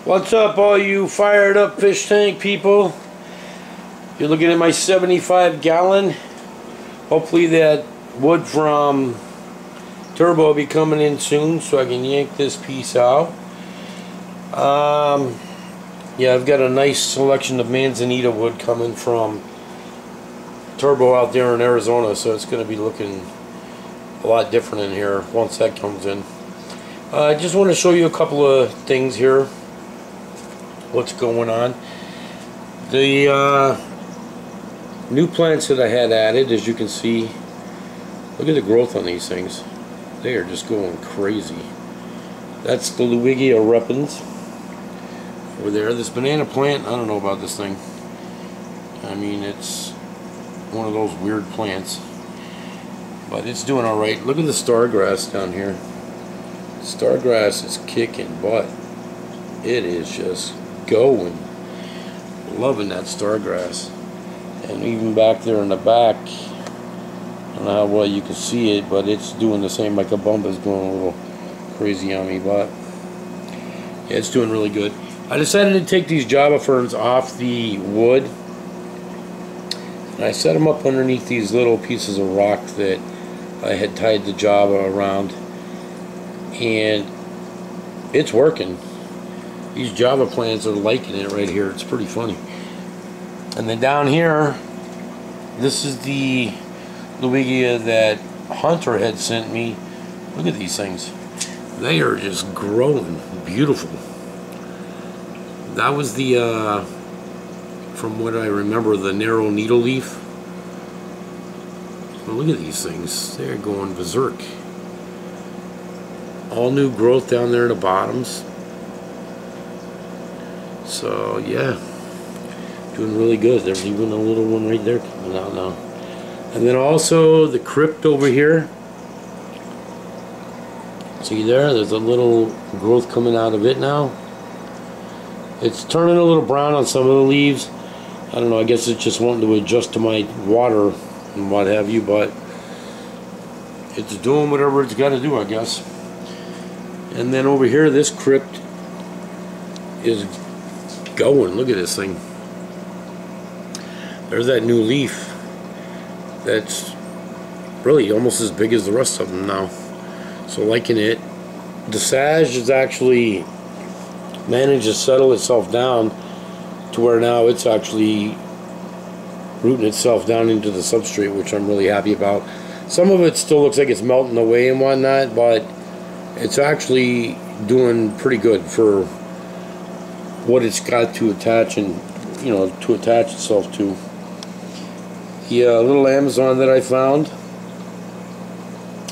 What's up, all you fired up fish tank people? You're looking at my 75-gallon. Hopefully that wood from turbo will be coming in soon so I can yank this piece out. Yeah, I've got a nice selection of manzanita wood coming from turbo out there in Arizona, so it's going to be looking a lot different in here once that comes in. I just want to show you a couple of things here. What's going on? The new plants that I had added, as you can see, look at the growth on these things. They are just going crazy. That's the Luigia repens over there. This banana plant, I don't know about this thing. I mean, it's one of those weird plants, but it's doing alright. Look at the stargrass down here. Stargrass is kicking butt. It is just going. Loving that stargrass. And even back there in the back, I don't know how well you can see it, but it's doing the same. Like a bump is going a little crazy on me, but yeah, it's doing really good. I decided to take these Java ferns off the wood, and I set them up underneath these little pieces of rock that I had tied the Java around, and it's working. These Java plants are liking it right here. It's pretty funny. And then down here, this is the Luigia that Hunter had sent me. Look at these things. They are just growing beautiful. That was the, from what I remember, the narrow needle leaf. But look at these things. They're going berserk. All new growth down there in the bottoms. So yeah, doing really good. There's even a little one right there coming out now. And then also the crypt over here. See there? There's a little growth coming out of it now. It's turning a little brown on some of the leaves. I don't know, I guess it's just wanting to adjust to my water and what have you, but it's doing whatever it's got to do, I guess. And then over here, this crypt is going. Look at this thing. There's that new leaf that's really almost as big as the rest of them now. So liking it. The sage has actually managed to settle itself down to where now it's actually rooting itself down into the substrate, which I'm really happy about. Some of it still looks like it's melting away and whatnot, but it's actually doing pretty good for what it's got to attach and, you know, to attach itself to. The little Amazon that I found,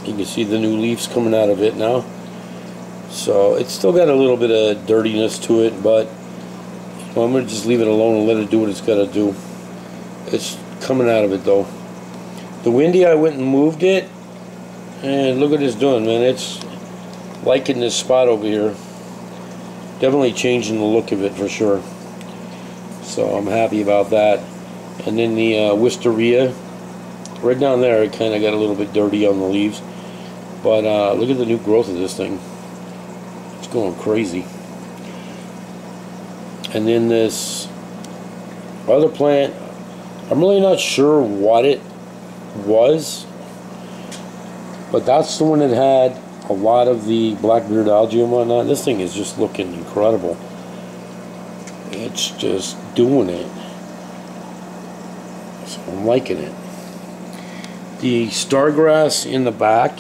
you can see the new leaves coming out of it now. So it's still got a little bit of dirtiness to it, but well, I'm going to just leave it alone and let it do what it's got to do. It's coming out of it though. The Windy, I went and moved it, and look what it's doing, man. It's liking this spot over here. Definitely changing the look of it for sure. So I'm happy about that. And then the wisteria, right down there, it kind of got a little bit dirty on the leaves. But look at the new growth of this thing. It's going crazy. And then this other plant, I'm really not sure what it was, but that's the one that had a lot of the blackbeard algae and whatnot. This thing is just looking incredible. It's just doing it. So I'm liking it. The stargrass in the back,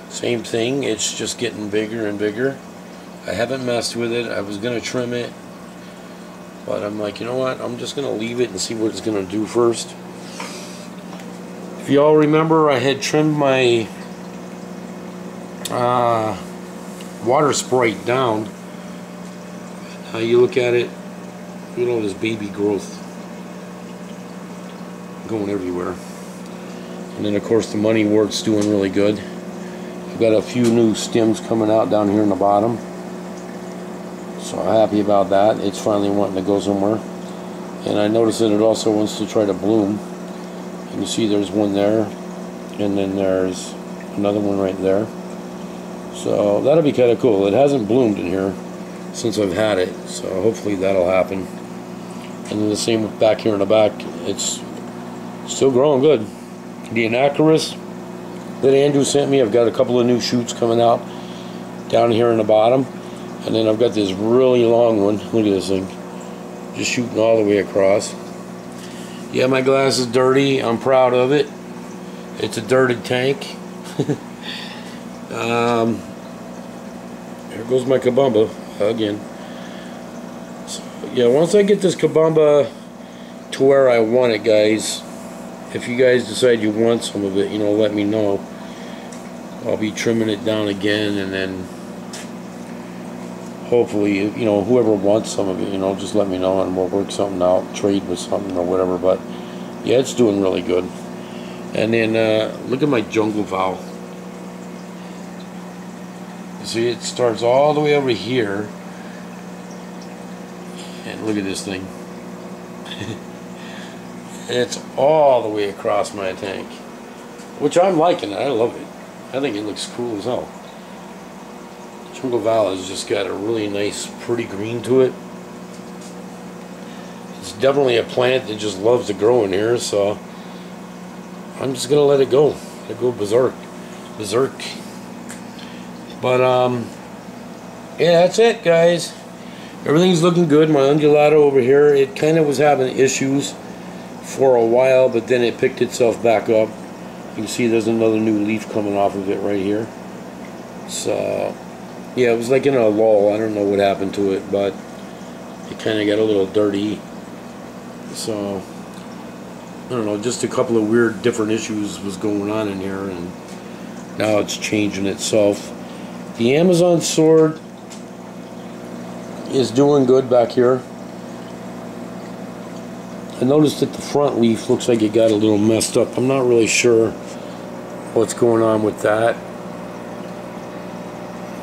same thing. It's just getting bigger and bigger. I haven't messed with it. I was going to trim it, but I'm like, you know what? I'm just going to leave it and see what it's going to do first. If you all remember, I had trimmed my water sprite down. Now you look at it, look at all this baby growth going everywhere. And then of course the money wort's doing really good. I've got a few new stems coming out down here in the bottom, so I'm happy about that. It's finally wanting to go somewhere. And I noticed that it also wants to try to bloom. You can see there's one there, and then there's another one right there. So that'll be kind of cool. It hasn't bloomed in here, since I've had it, so hopefully that'll happen. And then the same with back here in the back, it's still growing good. The Anacharis that Andrew sent me, I've got a couple of new shoots coming out down here in the bottom, and then I've got this really long one. Look at this thing, just shooting all the way across. Yeah, my glass is dirty. I'm proud of it. It's a dirted tank. Here goes my Kabamba again. So, yeah, once I get this Kabamba to where I want it, guys, if you guys decide you want some of it, you know, let me know. I'll be trimming it down again, and then hopefully, you know, whoever wants some of it, you know, just let me know and we'll work something out, trade with something or whatever. But yeah, it's doing really good. And then look at my jungle valve. You see, it starts all the way over here, and look at this thing. It's all the way across my tank, which I'm liking it. I love it. I think it looks cool as hell. Jungle Val has just got a really nice, pretty green to it. It's definitely a plant that just loves to grow in here, so I'm just gonna let it go. Let it go berserk. But yeah, that's it, guys. Everything's looking good. My undulato over here, it kind of was having issues for a while, but then it picked itself back up. You can see there's another new leaf coming off of it right here. So yeah, it was like in a lull. I don't know what happened to it, but it kind of got a little dirty. So I don't know, just a couple of weird different issues was going on in here, and now it's changing itself. The Amazon sword is doing good back here. I noticed that the front leaf looks like it got a little messed up. I'm not really sure what's going on with that,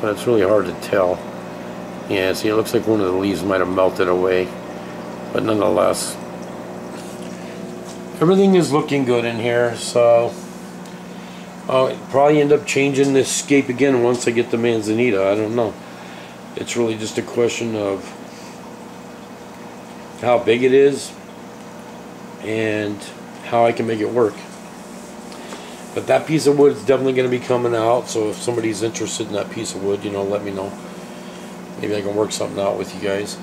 but it's really hard to tell. Yeah, see, it looks like one of the leaves might have melted away, but nonetheless, everything is looking good in here. So I'll probably end up changing this scape again once I get the manzanita. I don't know. It's really just a question of how big it is and how I can make it work. But that piece of wood is definitely going to be coming out, so if somebody's interested in that piece of wood, you know, let me know. Maybe I can work something out with you guys.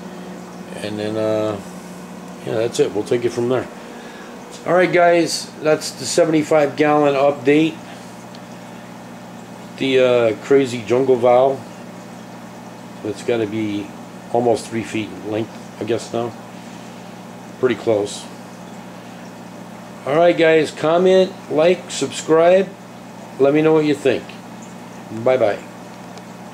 And then yeah, that's it. We'll take it from there. Alright, guys, that's the 75-gallon update. The crazy jungle valve. It's got to be almost 3 feet in length, I guess now. Pretty close. Alright, guys, comment, like, subscribe. Let me know what you think. Bye-bye.